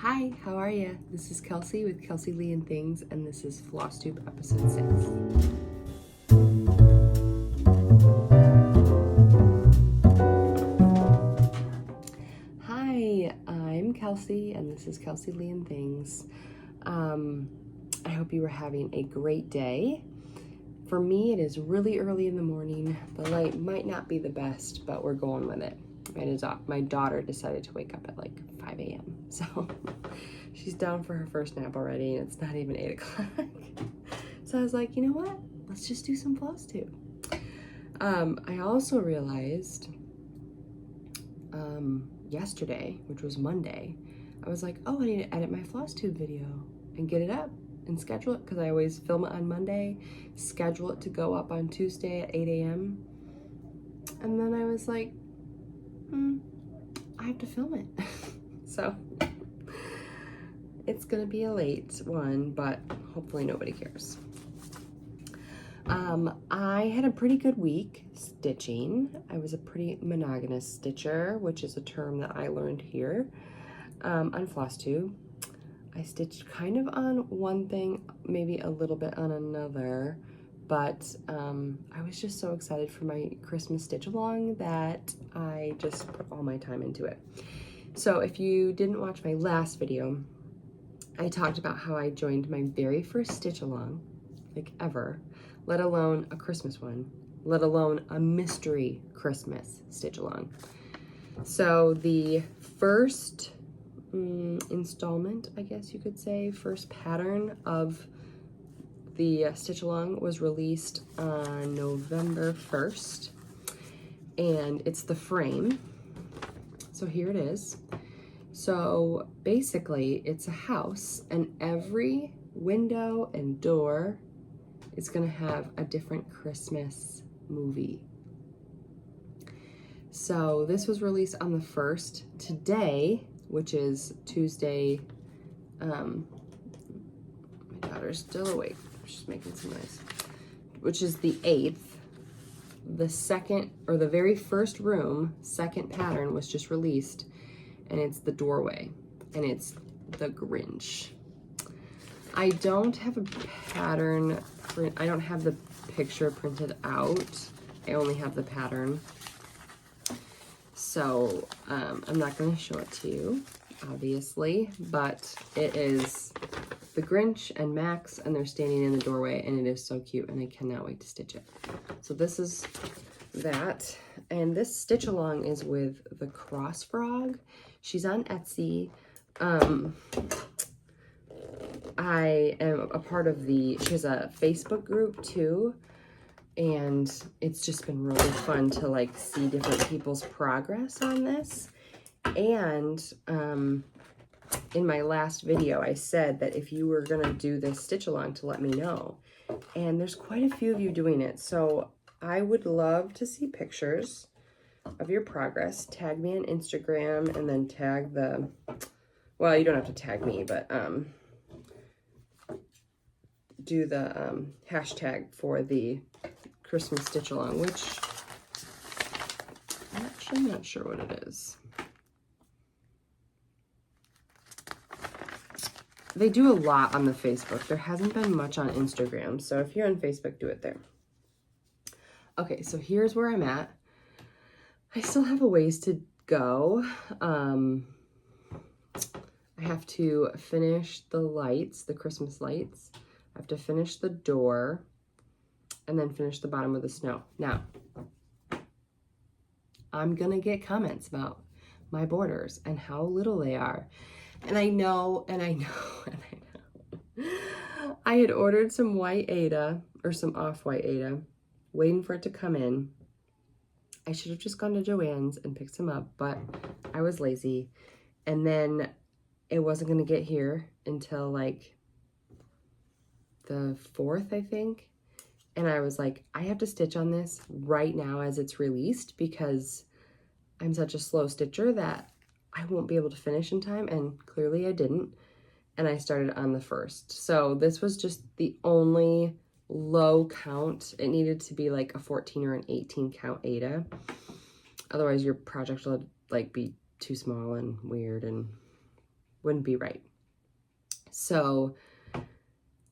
Hi, how are you? This is Kelsey with Kelleezielke and Things, and this is Flosstube episode 6. Hi, I'm Kelsey, and this is Kelleezielke and Things. I hope you are having a great day. For me, it is really early in the morning. The light might not be the best, but we're going with it. My daughter decided to wake up at like 5 a.m. So she's down for her first nap already, and it's not even 8 o'clock. So I was like, you know what? Let's just do some Flosstube. I also realized yesterday, which was Monday, I was like, oh, I need to edit my Flosstube video and get it up and schedule it, because I always film it on Monday, schedule it to go up on Tuesday at 8 a.m. And then I was like, I have to film it. So it's gonna be a late one, but hopefully nobody cares. I had a pretty good week stitching. I was a pretty monogamous stitcher, which is a term that I learned here on Flosstube. I stitched kind of on one thing, maybe a little bit on another, but I was just so excited for my Christmas stitch along that I just put all my time into it. So if you didn't watch my last video, I talked about how I joined my very first stitch along, like ever, let alone a Christmas one, let alone a mystery Christmas stitch along. So the first installment, I guess you could say, first pattern of the stitch along was released on November 1st, and it's the frame. So here it is. So basically it's a house, and every window and door is gonna have a different Christmas movie. So this was released on the 1st. Today, which is Tuesday, my daughter's still awake, she's making some noise, which is the 8th, the second, or the very first room, second pattern was just released, and it's the doorway, and it's the Grinch. I don't have a pattern print, I don't have the picture printed out, I only have the pattern. So I'm not going to show it to you, obviously, but it is the Grinch and Max, and they're standing in the doorway, and it is so cute, and I cannot wait to stitch it. So this is that, and this stitch along is with the Cross Frog. She's on Etsy. I am a part of she has a Facebook group too, and it's just been really fun to like see different people's progress on this. And in my last video, I said that if you were gonna do this stitch along, to let me know. And there's quite a few of you doing it, so I would love to see pictures of your progress. Tag me on Instagram, and then tag well, you don't have to tag me, but do the hashtag for the Christmas stitch along, which I'm actually not sure what it is. They do a lot on the Facebook. There hasn't been much on Instagram, so if you're on Facebook, do it there. Okay, so here's where I'm at. I still have a ways to go. I have to finish the lights, the Christmas lights. I have to finish the door, and then finish the bottom of the snow. Now, I'm gonna get comments about my borders and how little they are. And I know, and I know, and I know. I had ordered some white Aida, or some off-white Aida, waiting for it to come in. I should have just gone to Joann's and picked some up, but I was lazy. And then it wasn't gonna get here until like the 4th, I think. And I was like, I have to stitch on this right now as it's released, because I'm such a slow stitcher that I won't be able to finish in time, and clearly I didn't. And I started on the 1st. So this was just the only low count. It needed to be like a 14 or an 18 count Aida. Otherwise your project will like be too small and weird, and wouldn't be right. So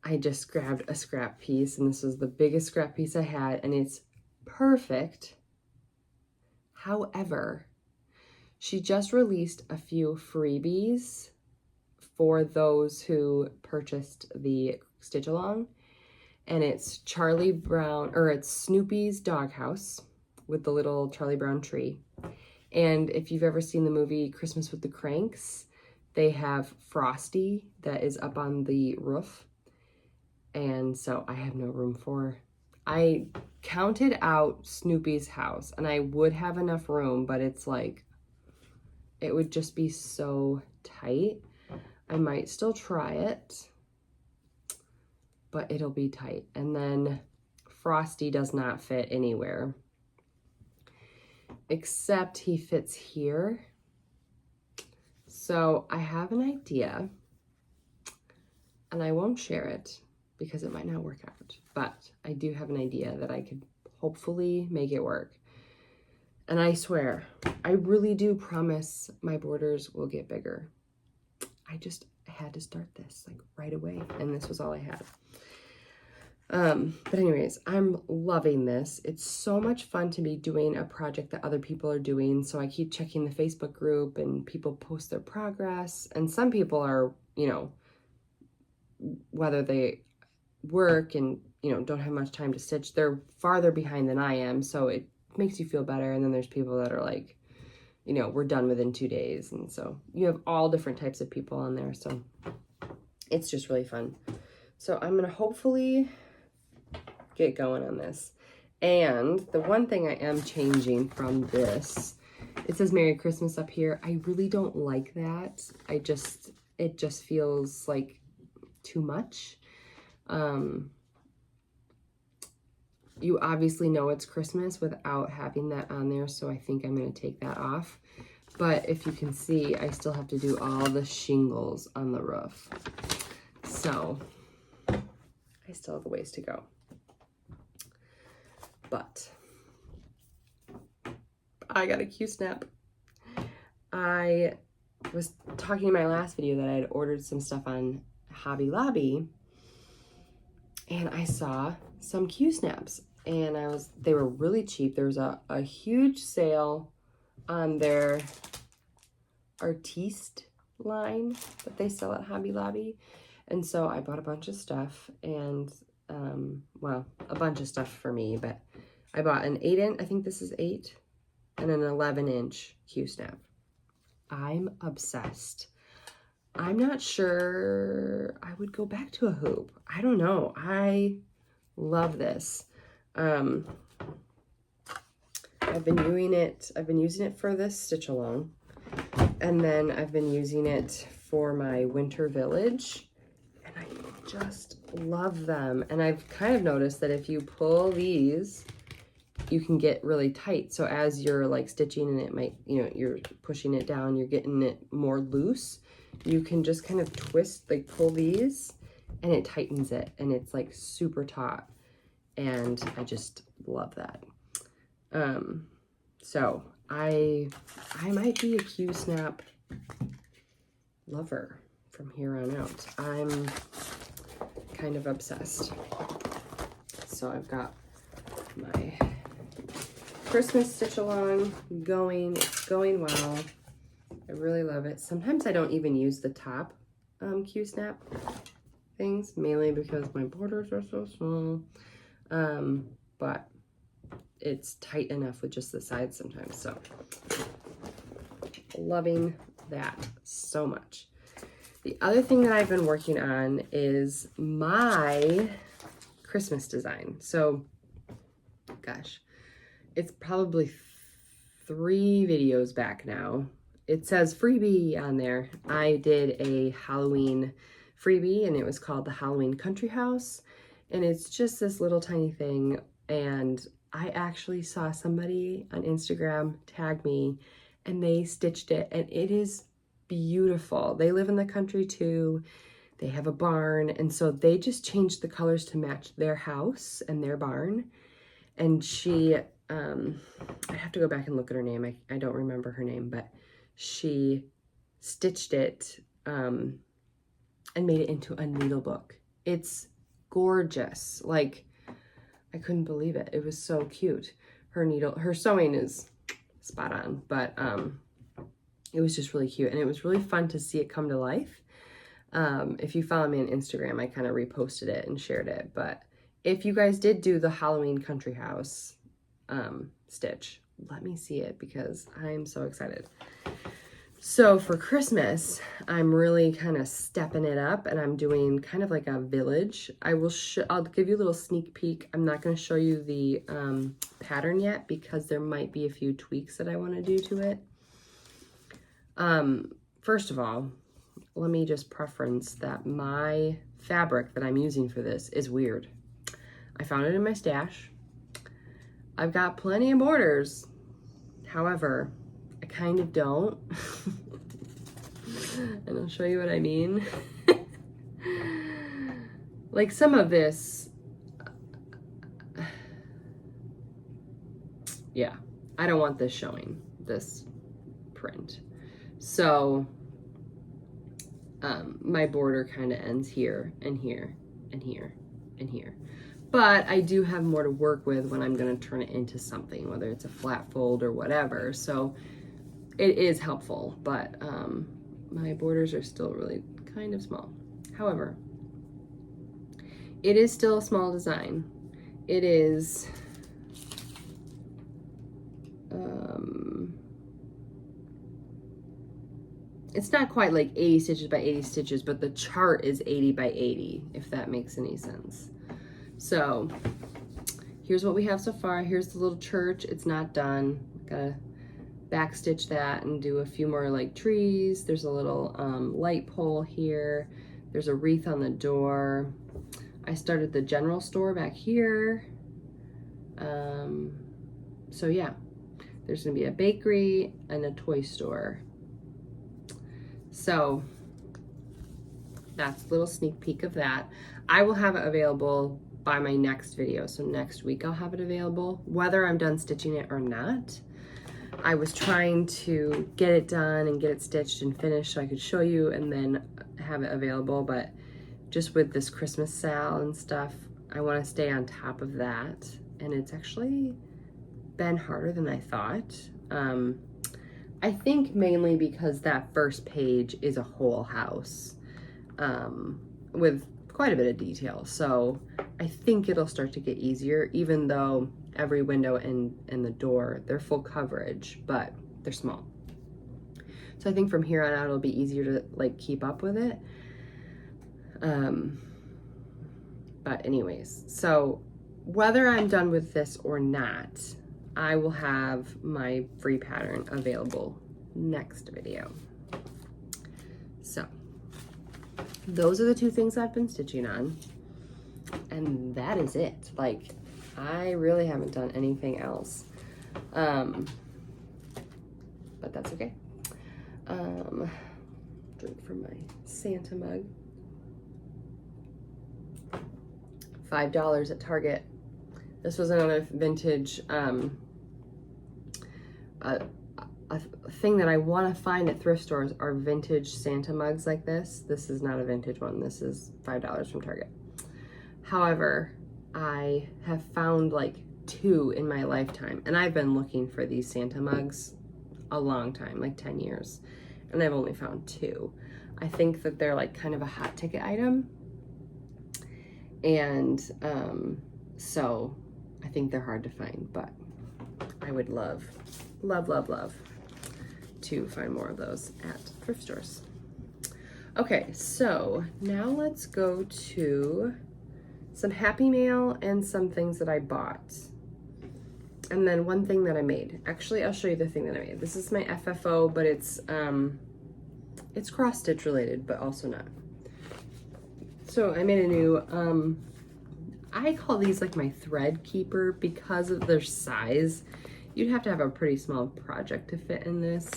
I just grabbed a scrap piece, and this was the biggest scrap piece I had, and it's perfect. However, she just released a few freebies for those who purchased the stitch along, and it's Charlie Brown, or it's Snoopy's doghouse with the little Charlie Brown tree. And if you've ever seen the movie Christmas with the Cranks, they have Frosty that is up on the roof. And so I have no room for, I counted out Snoopy's house and I would have enough room, but it's like, it would just be so tight. I might still try it, but it'll be tight. And then Frosty does not fit anywhere, except he fits here. So I have an idea, and I won't share it because it might not work out, but I do have an idea that I could hopefully make it work. And I swear, I really do promise my borders will get bigger. I just had to start this like right away, and this was all I had. But anyways, I'm loving this. It's so much fun to be doing a project that other people are doing. So I keep checking the Facebook group and people post their progress. And some people are, you know, whether they work and, you know, don't have much time to stitch, they're farther behind than I am. So it makes you feel better. And then there's people that are like, you know, we're done within 2 days. And so you have all different types of people on there. So it's just really fun. So I'm going to hopefully get going on this. And the one thing I am changing from this, it says Merry Christmas up here. I really don't like that. It just feels like too much. You obviously know it's Christmas without having that on there, so I think I'm going to take that off. But if you can see, I still have to do all the shingles on the roof. So I still have a ways to go. But I got a Q-snap. I was talking in my last video that I had ordered some stuff on Hobby Lobby, and I saw some Q-snaps, and they were really cheap. There was a huge sale on their artiste line that they sell at Hobby Lobby, and so I bought a bunch of stuff, and well, a bunch of stuff for me, but I bought an 8-inch, I think this is 8, and an 11-inch Q-snap. I'm obsessed. I'm not sure I would go back to a hoop. I don't know. I love this. I've been using it for this stitch along, and then I've been using it for my winter village, and I just love them. And I've kind of noticed that if you pull these, you can get really tight. So as you're like stitching and it might, you know, you're pushing it down, you're getting it more loose, you can just kind of twist, like pull these, and it tightens it, and it's like super taut. And I just love that. So I might be a Q-snap lover from here on out. I'm kind of obsessed. So I've got my Christmas stitch along going. It's going well. I really love it. Sometimes I don't even use the top Q-snap things, mainly because my borders are so small. But it's tight enough with just the sides sometimes. So loving that so much. The other thing that I've been working on is my Christmas design. So gosh, it's probably 3 videos back now. It says freebie on there. I did a Halloween freebie, and it was called the Halloween Country House. And it's just this little tiny thing. And I actually saw somebody on Instagram tag me, and they stitched it, and it is beautiful. They live in the country too. They have a barn, and so they just changed the colors to match their house and their barn. And she, I have to go back and look at her name. I don't remember her name, but she stitched it and made it into a needle book. It's gorgeous. Like, I couldn't believe it. It was so cute. Her sewing is spot on, but it was just really cute, and it was really fun to see it come to life. If you follow me on Instagram, I kind of reposted it and shared it, but if you guys did do the Halloween country house stitch, let me see it because I'm so excited. So for Christmas, I'm really kind of stepping it up, and I'm doing kind of like a village. I'll give you a little sneak peek. I'm not going to show you the pattern yet because there might be a few tweaks that I want to do to it. First of all, let me just preference that my fabric that I'm using for this is weird. I found it in my stash. I've got plenty of borders. However, I kind of don't. And I'll show you what I mean. Like some of this, yeah, I don't want this showing, this print. So my border kind of ends here and here and here and here. But I do have more to work with when I'm going to turn it into something, whether it's a flat fold or whatever. So it is helpful, but my borders are still really kind of small. However, it is still a small design. It is it's not quite like 80 stitches by 80 stitches, but the chart is 80 by 80, if that makes any sense. So here's what we have so far. Here's the little church. It's not done. Gotta backstitch that and do a few more like trees. There's a little light pole here. There's a wreath on the door. I started the general store back here. So yeah, there's gonna be a bakery and a toy store. So that's a little sneak peek of that. I will have it available by my next video. So next week I'll have it available, whether I'm done stitching it or not. I was trying to get it done and get it stitched and finished so I could show you and then have it available, but just with this Christmas SAL and stuff, I want to stay on top of that, and it's actually been harder than I thought. I think mainly because that first page is a whole house with quite a bit of detail, so I think it'll start to get easier, even though every window and the door, they're full coverage, but they're small. So I think from here on out, it'll be easier to like keep up with it. But anyways, so whether I'm done with this or not, I will have my free pattern available next video. So those are the two things I've been stitching on, and that is it. Like, I really haven't done anything else, but that's okay. Drink from my Santa mug. $5 at Target. This was another vintage, a thing that I want to find at thrift stores are vintage Santa mugs like this. This is not a vintage one. This is $5 from Target. However, I have found like 2 in my lifetime, and I've been looking for these Santa mugs a long time, like 10 years, and I've only found 2. I think that they're like kind of a hot ticket item, and so I think they're hard to find, but I would love to find more of those at thrift stores. Okay, so now let's go to some Happy Mail and some things that I bought. And then one thing that I made. Actually, I'll show you the thing that I made. This is my FFO, but it's cross stitch related, but also not. So I made a new, I call these like my thread keeper because of their size. You'd have to have a pretty small project to fit in this.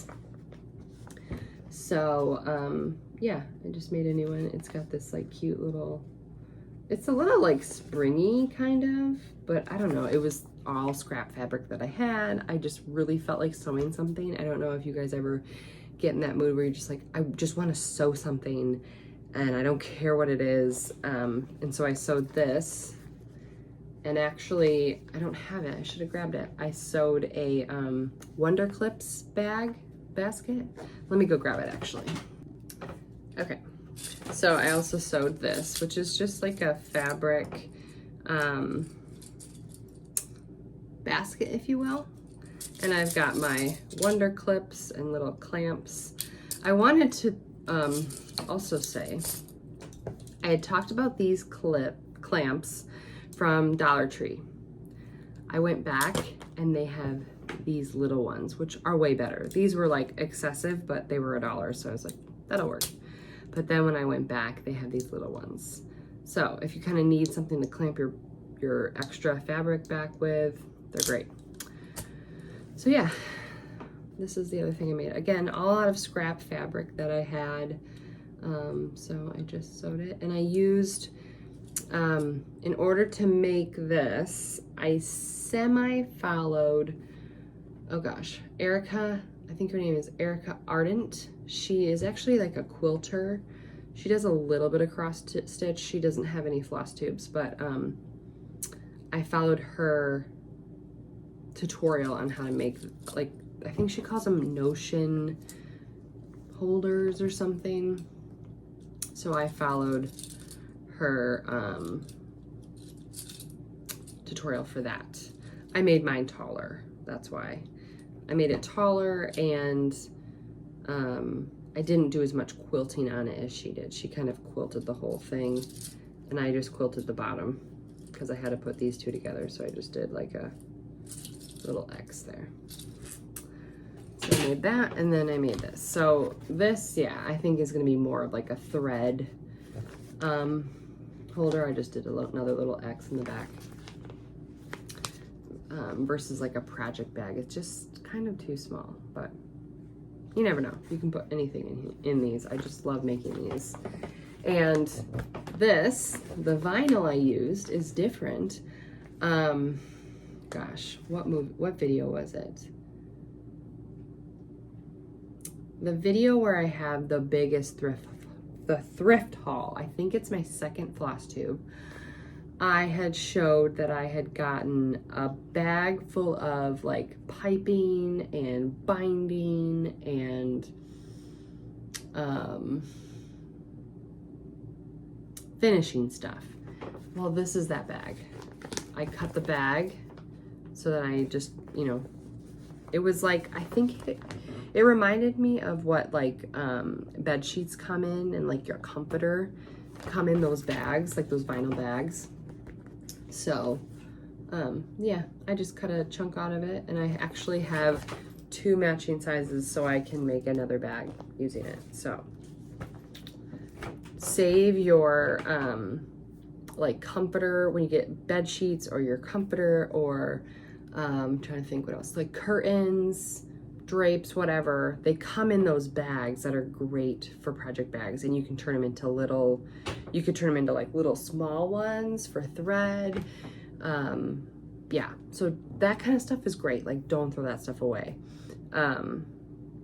So yeah, I just made a new one. It's got this like cute little, it's a little like springy kind of, but I don't know. It was all scrap fabric that I had. I just really felt like sewing something. I don't know if you guys ever get in that mood where you're just like, I just want to sew something and I don't care what it is. And so I sewed this, and actually I don't have it. I should have grabbed it. I sewed a Wonder Clips basket. Let me go grab it actually. Okay. So I also sewed this, which is just like a fabric basket, if you will. And I've got my Wonder Clips and little clamps. I wanted to also say, I had talked about these clamps from Dollar Tree. I went back and they have these little ones, which are way better. These were like excessive, but they were $1, so I was like, that'll work. But then when I went back, they have these little ones. So if you kind of need something to clamp your extra fabric back with, they're great. So yeah, this is the other thing I made. Again, all out of scrap fabric that I had. So I just sewed it, and I used, in order to make this, I semi-followed, oh gosh, Erica, I think her name is Erica Ardent. She is actually like a quilter. She does a little bit of cross stitch. She doesn't have any floss tubes, but I followed her tutorial on how to make, like, I think she calls them notion holders or something. So I followed her tutorial for that. I made mine taller, that's why. I made it taller, and I didn't do as much quilting on it as she did. She kind of quilted the whole thing, and I just quilted the bottom because I had to put these two together, so I just did like a little X there. So I made that, and then I made this. So this, yeah, I think is gonna be more of like a thread holder. I just did another little X in the back. Versus like a project bag. It's just kind of too small, but you never know. You can put anything in these. I just love making these. And this, the vinyl I used is different. Gosh, what video was it? The video where I have the biggest thrift haul. I think it's my second Flosstube. I had showed that I had gotten a bag full of like piping and binding and finishing stuff. Well, this is that bag. I cut the bag so that I just, you know, it was like, I think it reminded me of what like bed sheets come in, and like your comforter come in those bags, like those vinyl bags. So yeah, I just cut a chunk out of it, and I actually have 2 matching sizes so I can make another bag using it. So save your like comforter when you get bed sheets, or your comforter, or I'm trying to think what else, like curtains, drapes, whatever. They come in those bags that are great for project bags, and you can turn them into little, you could turn them into like little small ones for thread. Yeah, so that kind of stuff is great. Like, don't throw that stuff away.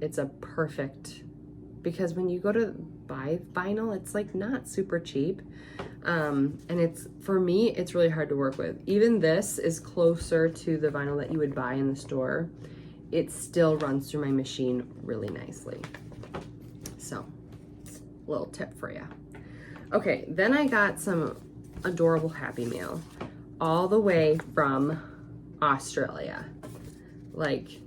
It's a perfect, because when you go to buy vinyl, it's like not super cheap. And it's, for me, it's really hard to work with. Even this is closer to the vinyl that you would buy in the store. It still runs through my machine really nicely. So, little tip for you. Okay, then I got some adorable Happy Mail all the way from Australia. Like,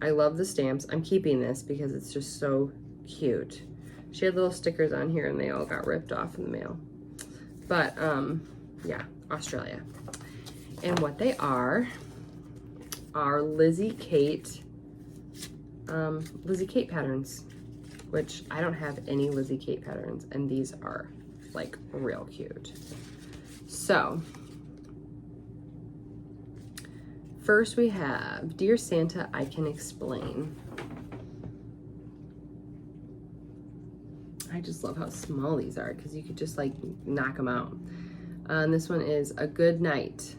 I love the stamps. I'm keeping this because it's just so cute. She had little stickers on here and they all got ripped off in the mail. But, yeah, Australia. And what they are Lizzie Kate patterns, which I don't have any Lizzie Kate patterns, and these are like real cute. So first we have Dear Santa, I Can Explain. I just love how small these are because you could just like knock them out. And this one is A Good Night.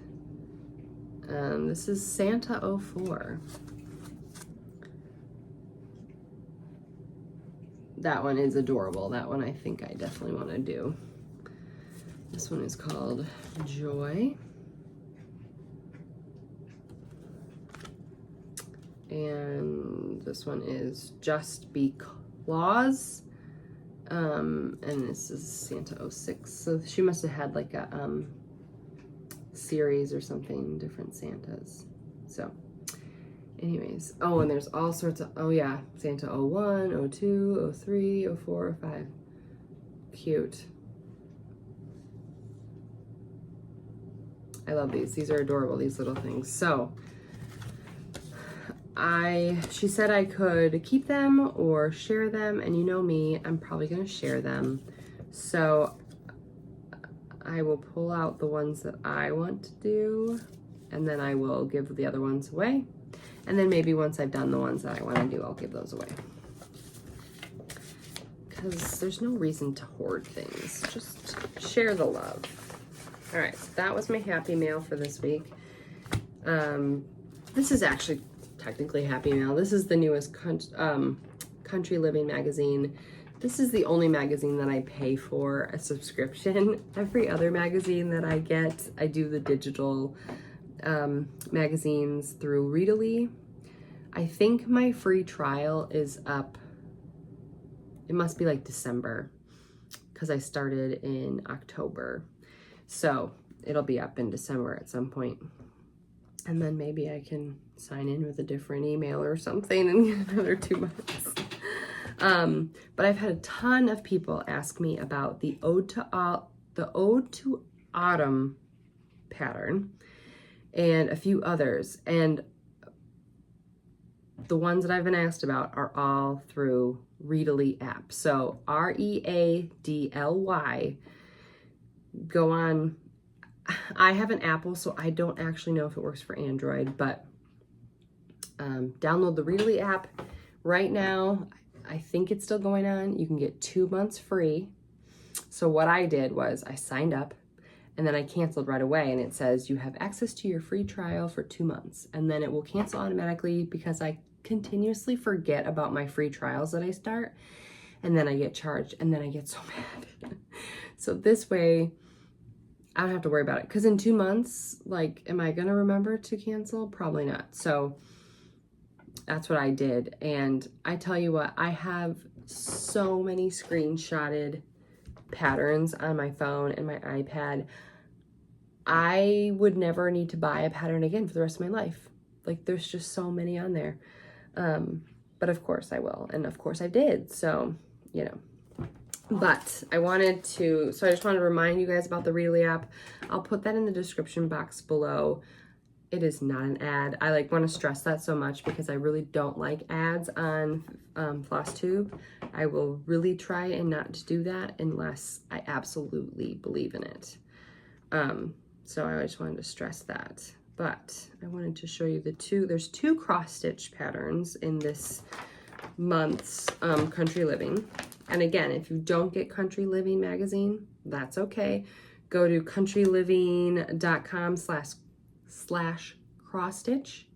This is Santa 04. that one is adorable. That one I think I definitely want to do. This one is called Joy. And this one is Just Because. And this is Santa 06. So she must have had like a series or something, different Santas. So anyways, oh, and there's all sorts of, oh yeah, Santa 01, 02, 03, 04, 05. Cute. I love these. These are adorable, these little things. So she said I could keep them or share them, and you know me, I'm probably gonna share them. So I will pull out the ones that I want to do, and then I will give the other ones away. And then maybe once I've done the ones that I want to do, I'll give those away. Because there's no reason to hoard things. Just share the love. All right, so that was my Happy Mail for this week. This is actually technically Happy Mail. This is the newest Country Living magazine. This is the only magazine that I pay for a subscription. Every other magazine that I get, I do the digital magazines through Readily. I think my free trial is up. It must be like December, because I started in October. So it'll be up in December at some point. And then maybe I can sign in with a different email or something and get another 2 months. But I've had a ton of people ask me about the Ode to Autumn pattern and a few others. And the ones that I've been asked about are all through Readily app. So Readly. Go on. I have an Apple, so I don't actually know if it works for Android, but download the Readily app. Right now, I think it's still going on. You can get 2 months free. So what I did was I signed up and then I canceled right away, and it says you have access to your free trial for 2 months, and then it will cancel automatically because I continuously forget about my free trials that I start, and then I get charged, and then I get so mad. So this way I don't have to worry about it, because in 2 months, like, am I gonna remember to cancel? Probably not. So that's what I did. And I tell you what, I have so many screenshotted patterns on my phone and my iPad. I would never need to buy a pattern again for the rest of my life. Like, there's just so many on there. But of course I will, and of course I did. So, you know. But I just wanted to remind you guys about the Readly app. I'll put that in the description box below. It is not an ad. I want to stress that so much because I really don't like ads on Flosstube. I will really try and not to do that unless I absolutely believe in it. So I just wanted to stress that. But I wanted to show you there's 2 cross stitch patterns in this month's Country Living. And again, if you don't get Country Living magazine, that's okay. Go to countryliving.com/cross stitch,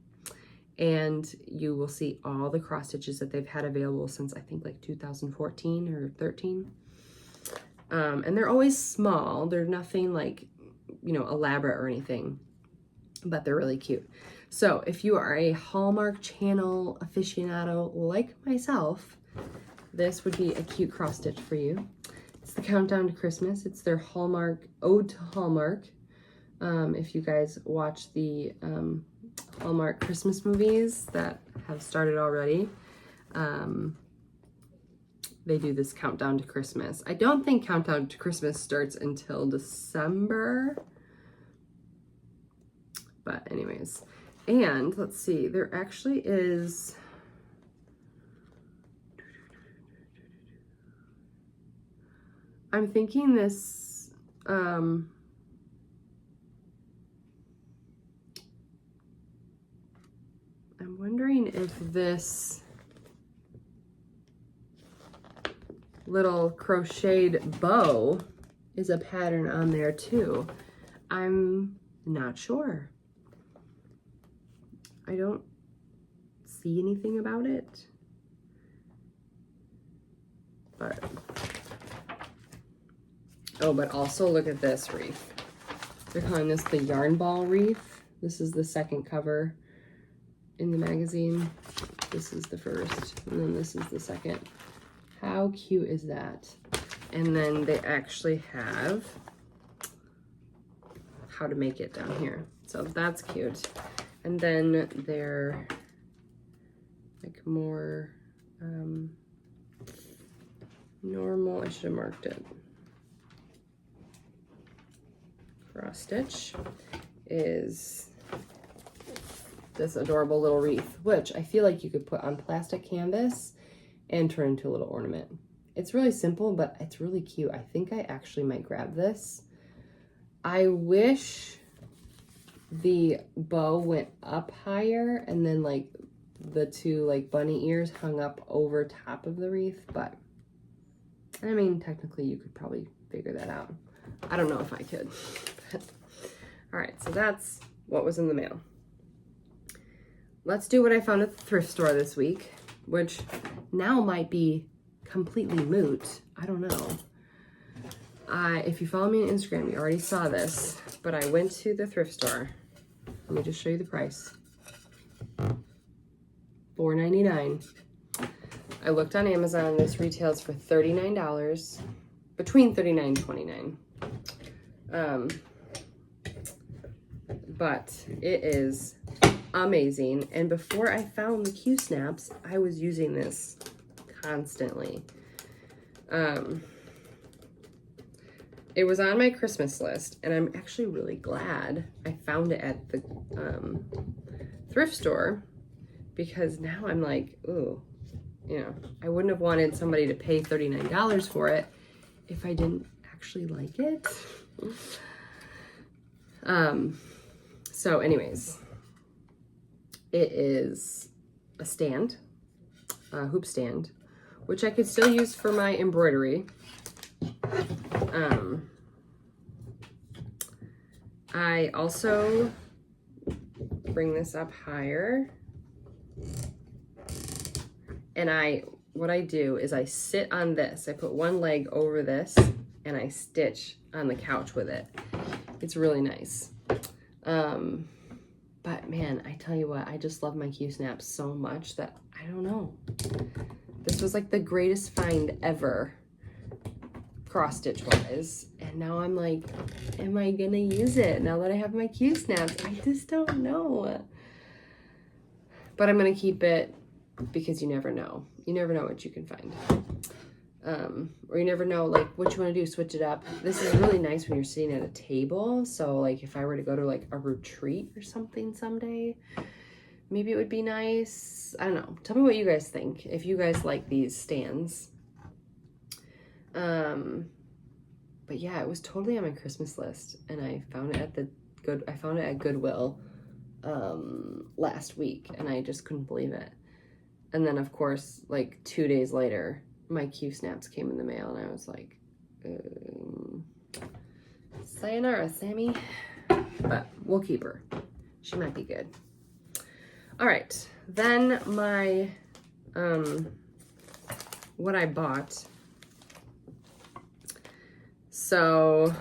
and you will see all the cross stitches that they've had available since I think like 2014 or 13. And they're always small. They're nothing like, elaborate or anything, but they're really cute. So if you are a Hallmark Channel aficionado like myself, this would be a cute cross stitch for you. It's the Countdown to Christmas. It's their Hallmark, Ode to Hallmark. If you guys watch the Hallmark Christmas movies that have started already, they do this Countdown to Christmas. I don't think Countdown to Christmas starts until December. But anyways, and let's see, there actually is... I'm thinking this, I'm wondering if this little crocheted bow is a pattern on there too. I'm not sure. I don't see anything about it. All right. Oh, but also look at this wreath. They're calling this the yarn ball wreath. This is the second cover in the magazine. This is the first, and then this is the second. How cute is that? And then they actually have how to make it down here. So that's cute. And then they're like more normal. I should have marked it. Cross stitch is this adorable little wreath, which I feel like you could put on plastic canvas and turn into a little ornament. It's really simple, but it's really cute. I think I actually might grab this. I wish the bow went up higher and then like the two like bunny ears hung up over top of the wreath, but I mean, technically you could probably figure that out. I don't know if I could. All right, so that's what was in the mail. Let's do what I found at the thrift store this week, which now might be completely moot. I don't know. If you follow me on Instagram, you already saw this, but I went to the thrift store. Let me just show you the price. $4.99. I looked on Amazon. This retails for $39, between $39 and $29. But it is amazing. And before I found the Q snaps, I was using this constantly. It was on my Christmas list, and I'm actually really glad I found it at the thrift store, because now I'm like, ooh, you know, I wouldn't have wanted somebody to pay $39 for it if I didn't actually like it. So anyways, it is a stand, a hoop stand, which I could still use for my embroidery. I also bring this up higher, and what I do is I sit on this. I put one leg over this and I stitch on the couch with it. It's really nice. But man, I tell you what, I just love my Q snaps so much that I don't know. This was like the greatest find ever, cross stitch wise. And now I'm like, am I gonna use it now that I have my Q snaps? I just don't know. But I'm gonna keep it because you never know. You never know what you can find. Or you never know like what you want to do, switch it up. This is really nice when you're sitting at a table. So like if I were to go to like a retreat or something someday, maybe it would be nice. I don't know. Tell me what you guys think, if you guys like these stands. But yeah, it was totally on my Christmas list, and I found it at Goodwill last week, and I just couldn't believe it. And then of course, like 2 days later, my Q snaps came in the mail, and I was like, sayonara, Sammy. But we'll keep her. She might be good. All right, then my what I bought. So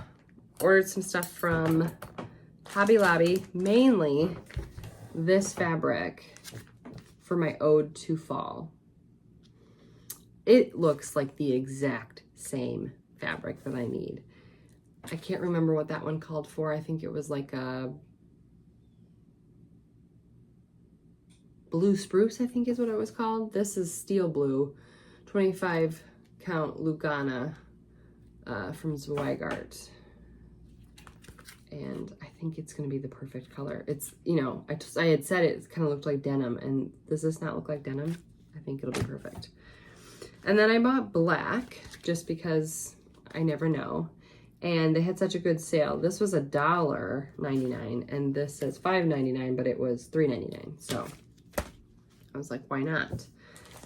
ordered some stuff from Hobby Lobby, mainly this fabric for my Ode to Fall. It looks like the exact same fabric that I need. I can't remember what that one called for. I think it was like a blue spruce, I think is what it was called. This is steel blue, 25 count Lugana from Zweigart. And I think it's going to be the perfect color. It's, you know, I had said it kind of looked like denim, and does this not look like denim? I think it'll be perfect. And then I bought black just because I never know. And they had such a good sale. This was $1.99, and this says $5.99, but it was $3.99. So I was like, why not?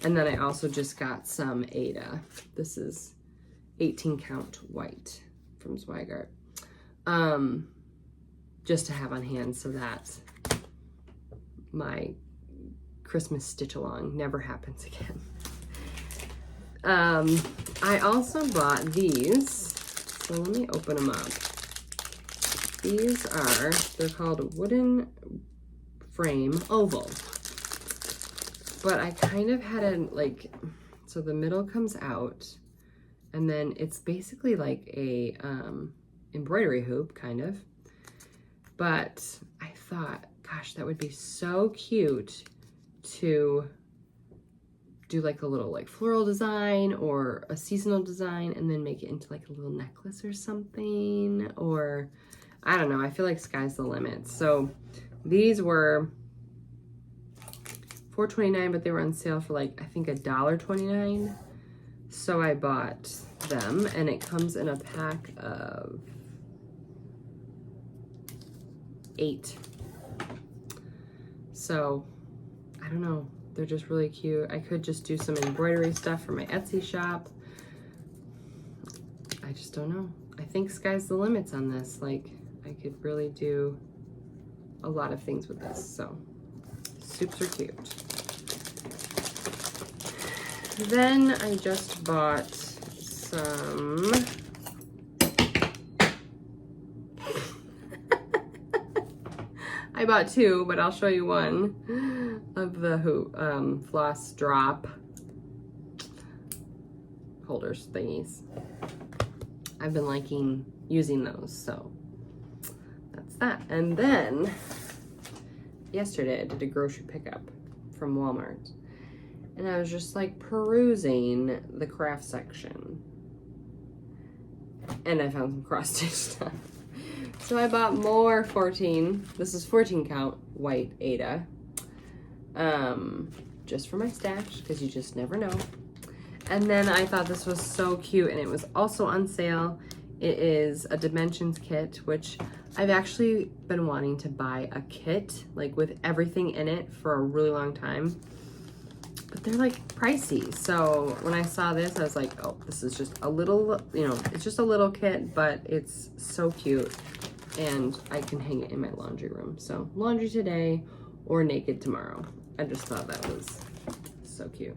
And then I also just got some Ada. This is 18 count white from Zweigart. Just to have on hand so that my Christmas stitch along never happens again. I also bought these, so let me open them up. These are, they're called wooden frame oval, but I kind of had a, like, so the middle comes out, and then it's basically like a embroidery hoop, kind of, but I thought, gosh, that would be so cute to do like a little like floral design or a seasonal design and then make it into like a little necklace or something, or I don't know. I feel like sky's the limit. So these were $4.29, but they were on sale for like, I think $1.29. So I bought them, and it comes in a pack of 8. So I don't know. They're just really cute. I could just do some embroidery stuff for my Etsy shop. I just don't know. I think sky's the limits on this. Like, I could really do a lot of things with this. So, super cute. Then I just bought some I bought 2, but I'll show you one of the floss drop holders thingies. I've been liking using those, so that's that. And then yesterday I did a grocery pickup from Walmart, and I was just like perusing the craft section, and I found some cross-stitch stuff. So I bought more 14, this is 14 count white Aida, just for my stash, because you just never know. And then I thought this was so cute, and it was also on sale. It is a dimensions kit, which I've actually been wanting to buy a kit, like with everything in it, for a really long time. But they're like pricey. So when I saw this, I was like, oh, this is just a little, you know, it's just a little kit, but it's so cute. And I can hang it in my laundry room. So laundry today or naked tomorrow. I just thought that was so cute.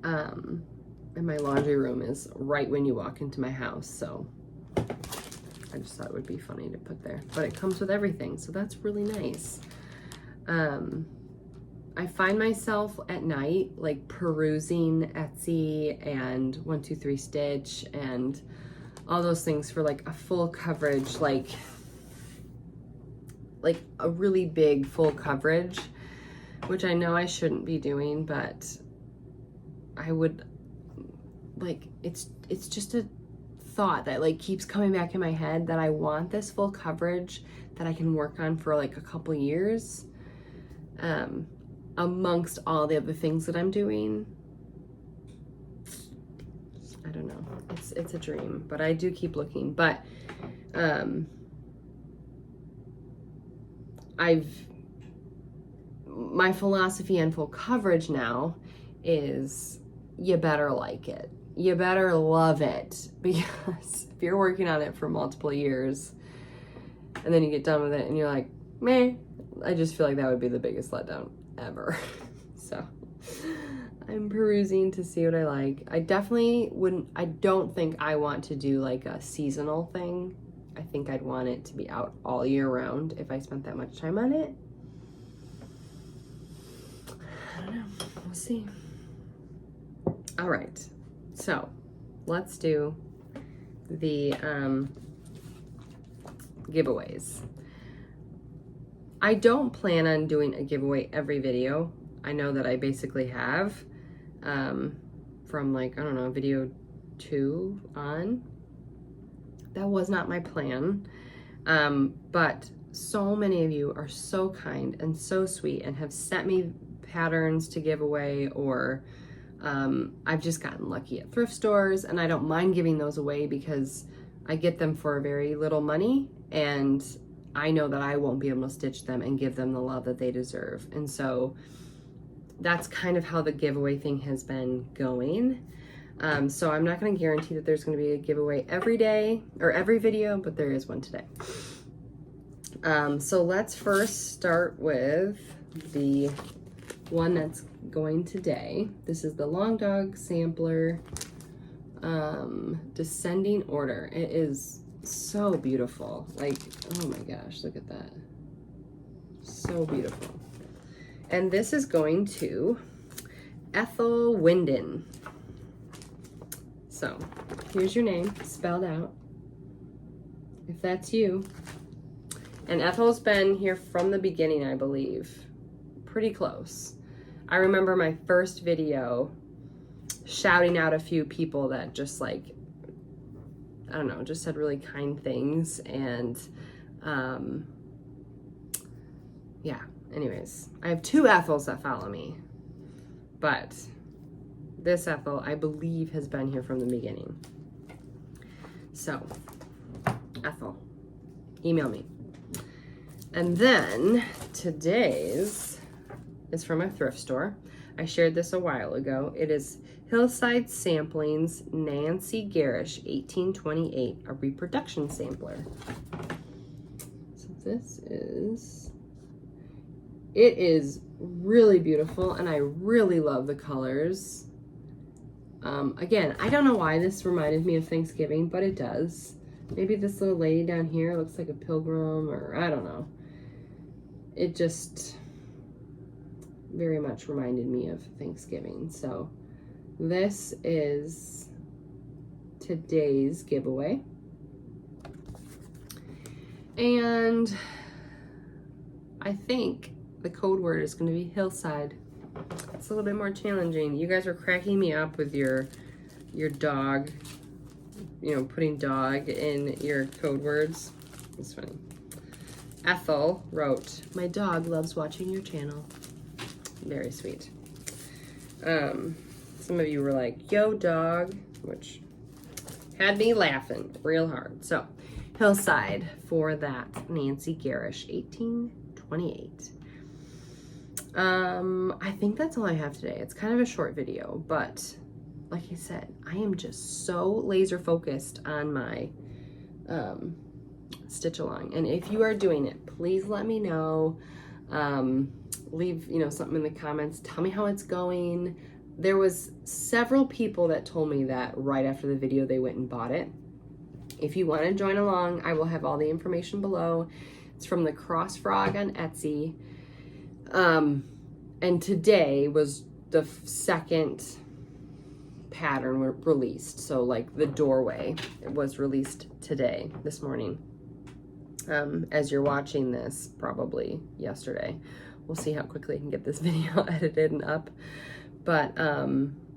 And my laundry room is right when you walk into my house. So I just thought it would be funny to put there. But it comes with everything, so that's really nice. I find myself at night like perusing Etsy and 123 Stitch and all those things for like a full coverage, like a really big full coverage, which I know I shouldn't be doing, but I would like, it's just a thought that like keeps coming back in my head that I want this full coverage that I can work on for like a couple years, amongst all the other things that I'm doing. I don't know. It's a dream, but I do keep looking. But my philosophy on full coverage now is you better like it. You better love it, because if you're working on it for multiple years and then you get done with it and you're like, meh, I just feel like that would be the biggest letdown ever. So I'm perusing to see what I like. I definitely wouldn't, I don't think I want to do like a seasonal thing. I think I'd want it to be out all year round if I spent that much time on it. I don't know, we'll see. All right, so let's do the giveaways. I don't plan on doing a giveaway every video. I know that I basically have from like, I don't know, video 2 on. That was not my plan. But so many of you are so kind and so sweet and have sent me patterns to give away, or I've just gotten lucky at thrift stores, and I don't mind giving those away because I get them for very little money, and I know that I won't be able to stitch them and give them the love that they deserve. And so that's kind of how the giveaway thing has been going. So I'm not going to guarantee that there's going to be a giveaway every day or every video, but there is one today. So let's first start with the one that's going today. This is the Long Dog Sampler Descending Order. It is so beautiful. Like, oh my gosh, look at that. So beautiful. And this is going to Ethel Winden. So here's your name spelled out, if that's you. And Ethel's been here from the beginning, I believe. Pretty close. I remember my first video shouting out a few people that just like, I don't know, just said really kind things. And yeah, anyways, I have 2 Ethels that follow me, but this Ethel, I believe, has been here from the beginning. So, Ethel, email me. And then today's is from a thrift store. I shared this a while ago. It is Hillside Samplings Nancy Garish 1828, a reproduction sampler. So this is, it is really beautiful, and I really love the colors. Again, I don't know why this reminded me of Thanksgiving, but it does. Maybe this little lady down here looks like a pilgrim, or I don't know. It just very much reminded me of Thanksgiving. So this is today's giveaway. And I think the code word is going to be hillside. It's a little bit more challenging. You guys are cracking me up with your dog, you know, putting dog in your code words. It's funny. Ethel wrote, "My dog loves watching your channel." Very sweet. Some of you were like, "Yo, dog," which had me laughing real hard. So, hillside for that Nancy Garish 1828. I think that's all I have today. It's kind of a short video, but like I said, I am just so laser focused on my stitch along. And if you are doing it, please let me know. Leave, you know, something in the comments. Tell me how it's going. There was several people that told me that right after the video they went and bought it. If you want to join along, I will have all the information below. It's from the Cross Frog on Etsy. And today was the second pattern released. So like the doorway, it was released today, this morning. As you're watching this, probably yesterday. We'll see how quickly I can get this video edited and up. But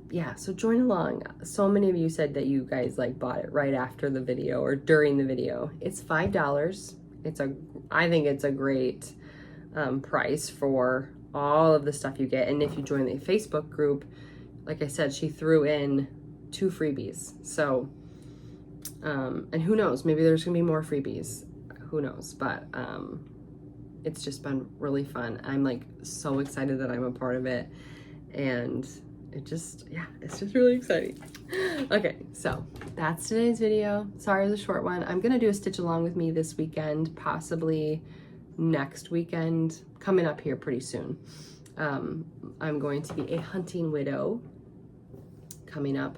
yeah, so join along. So many of you said that you guys like bought it right after the video or during the video. It's $5. I think it's a great price for all of the stuff you get. And if you join the Facebook group, like I said, she threw in 2 freebies. So, and who knows, maybe there's gonna be more freebies. Who knows? But it's just been really fun. I'm like so excited that I'm a part of it. And it just, yeah, it's just really exciting. Okay, so that's today's video. Sorry, it was a short one. I'm gonna do a stitch along with me this weekend, possibly next weekend, coming up here pretty soon. I'm going to be a hunting widow coming up,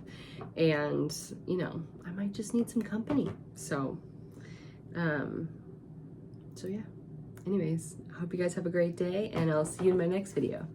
and you know, I might just need some company. So yeah. Anyways, I hope you guys have a great day, and I'll see you in my next video.